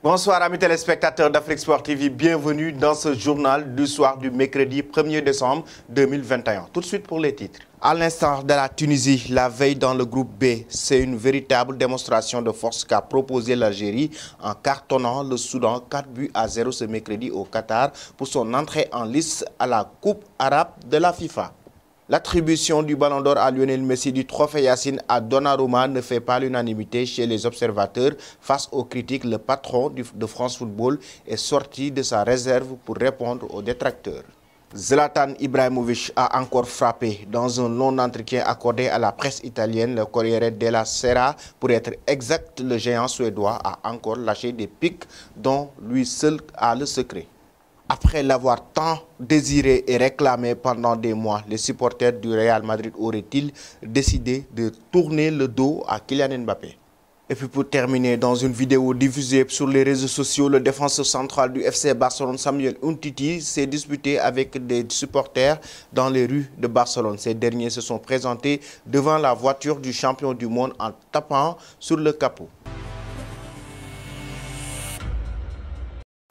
Bonsoir amis téléspectateurs d'Afrique Sport TV, bienvenue dans ce journal du soir du mercredi 1er décembre 2021. Tout de suite pour les titres. À l'instar de la Tunisie, la veille dans le groupe B, c'est une véritable démonstration de force qu'a proposé l'Algérie en cartonnant le Soudan 4-0 ce mercredi au Qatar pour son entrée en lice à la Coupe arabe de la FIFA. L'attribution du Ballon d'Or à Lionel Messi du trophée Yacine à Donnarumma ne fait pas l'unanimité chez les observateurs. Face aux critiques, le patron de France Football est sorti de sa réserve pour répondre aux détracteurs. Zlatan Ibrahimovic a encore frappé dans un long entretien accordé à la presse italienne. Le Corriere della Sera, pour être exact, le géant suédois a encore lâché des pics dont lui seul a le secret. Après l'avoir tant désiré et réclamé pendant des mois, les supporters du Real Madrid auraient-ils décidé de tourner le dos à Kylian Mbappé? Et puis pour terminer, dans une vidéo diffusée sur les réseaux sociaux, le défenseur central du FC Barcelone, Samuel Umtiti, s'est disputé avec des supporters dans les rues de Barcelone. Ces derniers se sont présentés devant la voiture du champion du monde en tapant sur le capot.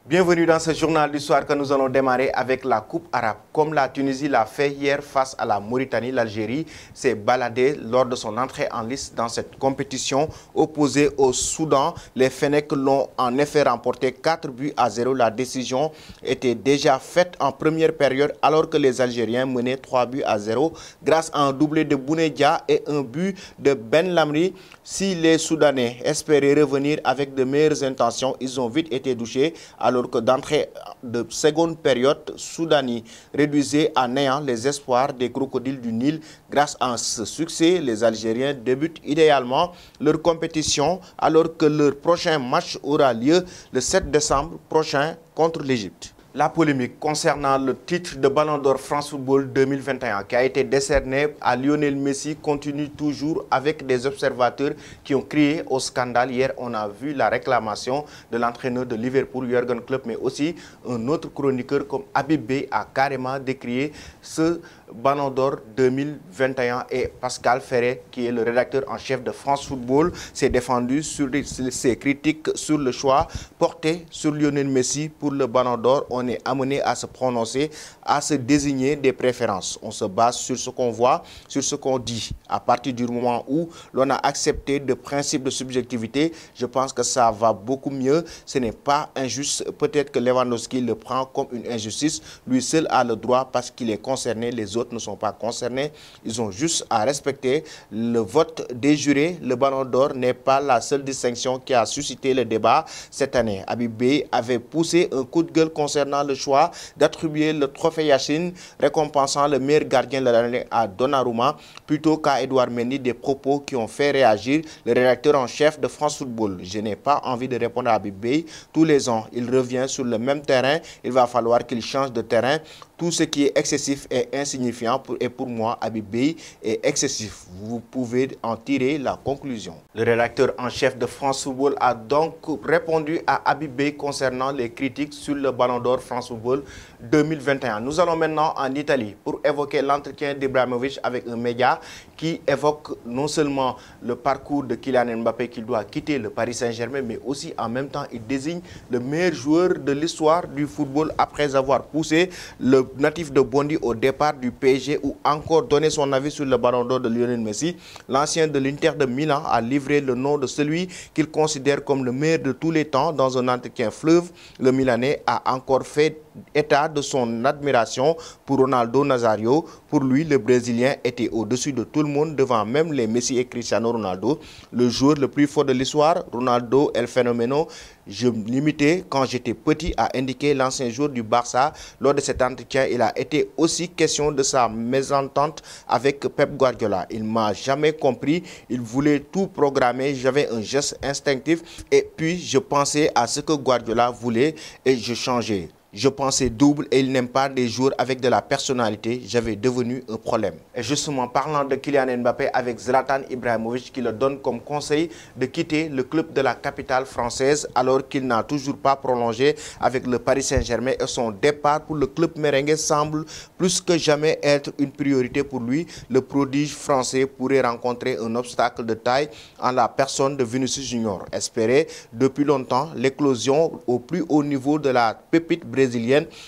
Bienvenue dans ce journal du soir que nous allons démarrer avec la Coupe arabe. Comme la Tunisie l'a fait hier face à la Mauritanie, l'Algérie s'est baladée lors de son entrée en lice dans cette compétition opposée au Soudan. Les Fennecs l'ont en effet remporté 4-0. La décision était déjà faite en première période alors que les Algériens menaient 3-0 grâce à un doublé de Bounedjah et un but de Ben Lamri. Si les Soudanais espéraient revenir avec de meilleures intentions, ils ont vite été douchés alors que d'entrée de seconde période, Soudani réduisait à néant les espoirs des crocodiles du Nil. Grâce à ce succès, les Algériens débutent idéalement leur compétition alors que leur prochain match aura lieu le 7 décembre prochain contre l'Égypte. La polémique concernant le titre de Ballon d'Or France Football 2021 qui a été décerné à Lionel Messi continue toujours avec des observateurs qui ont crié au scandale. Hier, on a vu la réclamation de l'entraîneur de Liverpool, Jürgen Klopp, mais aussi un autre chroniqueur comme Habib Beye a carrément décrié ce Ballon d'Or 2021 et Pascal Ferret, qui est le rédacteur en chef de France Football, s'est défendu sur ses critiques sur le choix porté sur Lionel Messi pour le Ballon d'Or. On est amené à se prononcer, à se désigner des préférences. On se base sur ce qu'on voit, sur ce qu'on dit. À partir du moment où l'on a accepté le principe de subjectivité, je pense que ça va beaucoup mieux. Ce n'est pas injuste. Peut-être que Lewandowski le prend comme une injustice. Lui seul a le droit parce qu'il est concerné. Les autres ne sont pas concernés. Ils ont juste à respecter le vote des jurés. Le Ballon d'Or n'est pas la seule distinction qui a suscité le débat cette année. Habib Beye avait poussé un coup de gueule concernant le choix d'attribuer le trophée Yacine récompensant le meilleur gardien de l'année à Donnarumma plutôt qu'à Edouard Mendy, des propos qui ont fait réagir le rédacteur en chef de France Football. Je n'ai pas envie de répondre à Habib Beye. Tous les ans, il revient sur le même terrain. Il va falloir qu'il change de terrain. Tout ce qui est excessif est insignifiant et pour moi, Habib Beye est excessif. Vous pouvez en tirer la conclusion. Le rédacteur en chef de France Football a donc répondu à Habib Beye concernant les critiques sur le Ballon d'Or France Football 2021. Nous allons maintenant en Italie pour évoquer l'entretien d'Ibrahimovic avec un média qui évoque non seulement le parcours de Kylian Mbappé qui doit quitter le Paris Saint-Germain, mais aussi en même temps il désigne le meilleur joueur de l'histoire du football après avoir poussé le natif de Bondy au départ du PSG ou encore donné son avis sur le Ballon d'Or de Lionel Messi. L'ancien de l'Inter de Milan a livré le nom de celui qu'il considère comme le meilleur de tous les temps dans un entretien fleuve. Le Milanais a encore fait état de son admiration pour Ronaldo Nazario. Pour lui, le Brésilien était au-dessus de tout le monde, devant même les Messi et Cristiano Ronaldo. Le joueur le plus fort de l'histoire, Ronaldo El Fenomeno. Je me limitais quand j'étais petit à indiquer l'ancien joueur du Barça. Lors de cet entretien, il a été aussi question de sa mésentente avec Pep Guardiola. Il ne m'a jamais compris, il voulait tout programmer, j'avais un geste instinctif et puis je pensais à ce que Guardiola voulait et je changeais. Je pensais double et il n'aime pas des joueurs avec de la personnalité. J'avais devenu un problème. Et justement, parlant de Kylian Mbappé avec Zlatan Ibrahimovic qui le donne comme conseil de quitter le club de la capitale française alors qu'il n'a toujours pas prolongé avec le Paris Saint-Germain et son départ pour le club merengue semble plus que jamais être une priorité pour lui. Le prodige français pourrait rencontrer un obstacle de taille en la personne de Vinicius Junior. Espéré depuis longtemps, l'éclosion au plus haut niveau de la pépite brésilienne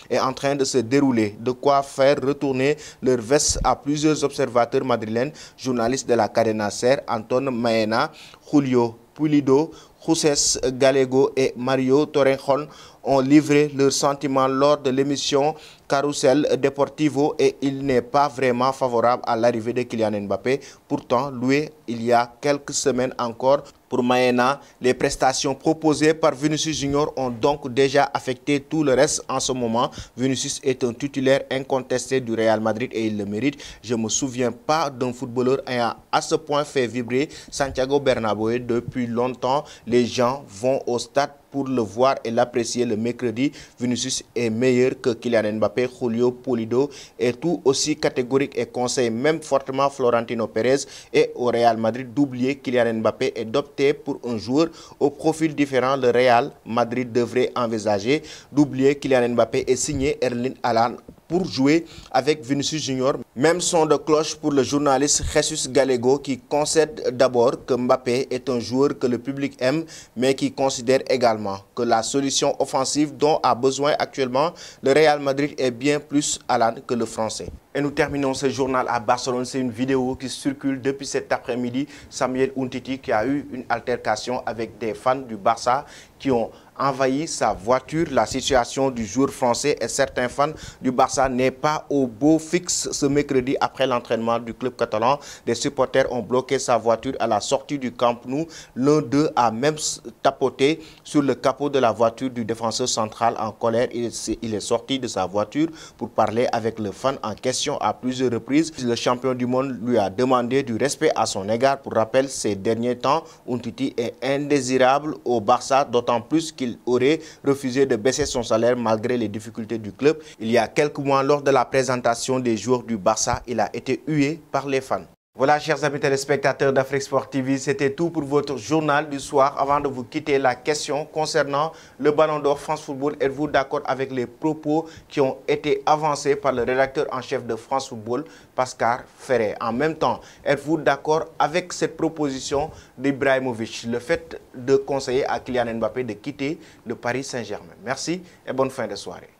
est en train de se dérouler. De quoi faire retourner leur veste à plusieurs observateurs madrilènes, journalistes de la Cadena SER, Anton Maena, Julio Pulido, José Gallego et Mario Torrejón ont livré leurs sentiments lors de l'émission Carousel Deportivo et il n'est pas vraiment favorable à l'arrivée de Kylian Mbappé. Pourtant, loué il y a quelques semaines encore pour Maena, les prestations proposées par Vinicius Junior ont donc déjà affecté tout le reste en ce moment. Vinicius est un titulaire incontesté du Real Madrid et il le mérite. Je ne me souviens pas d'un footballeur ayant à ce point fait vibrer Santiago Bernabéu depuis longtemps. Les gens vont au stade pour le voir et l'apprécier le mercredi. Vinicius est meilleur que Kylian Mbappé. Julio Pulido est tout aussi catégorique et conseille même fortement Florentino Pérez et au Real Madrid d'oublier Kylian Mbappé et d'opter pour un joueur au profil différent. Le Real Madrid devrait envisager d'oublier Kylian Mbappé et signer Erling Haaland pour jouer avec Vinicius Junior. Même son de cloche pour le journaliste Jesus Gallego qui concède d'abord que Mbappé est un joueur que le public aime mais qui considère également que la solution offensive dont a besoin actuellement le Real Madrid est bien plus Haaland que le français. Et nous terminons ce journal à Barcelone. C'est une vidéo qui circule depuis cet après-midi. Samuel Umtiti qui a eu une altercation avec des fans du Barça qui ont envahi sa voiture. La situation du joueur français et certains fans du Barça n'est pas au beau fixe ce mercredi après l'entraînement du club catalan. Des supporters ont bloqué sa voiture à la sortie du Camp Nou. L'un d'eux a même tapoté sur le capot de la voiture du défenseur central en colère. Il est sorti de sa voiture pour parler avec le fan en question à plusieurs reprises. Le champion du monde lui a demandé du respect à son égard. Pour rappel, ces derniers temps, Umtiti est indésirable au Barça, d'autant plus qu'il aurait refusé de baisser son salaire malgré les difficultés du club. Il y a quelques mois, lors de la présentation des joueurs du Barça, il a été hué par les fans. Voilà, chers amis téléspectateurs d'Afrique Sport TV, c'était tout pour votre journal du soir. Avant de vous quitter, la question concernant le Ballon d'Or France Football. Êtes-vous d'accord avec les propos qui ont été avancés par le rédacteur en chef de France Football, Pascal Ferret? En même temps, êtes-vous d'accord avec cette proposition d'Ibrahimovic, le fait de conseiller à Kylian Mbappé de quitter le Paris Saint-Germain? Merci et bonne fin de soirée.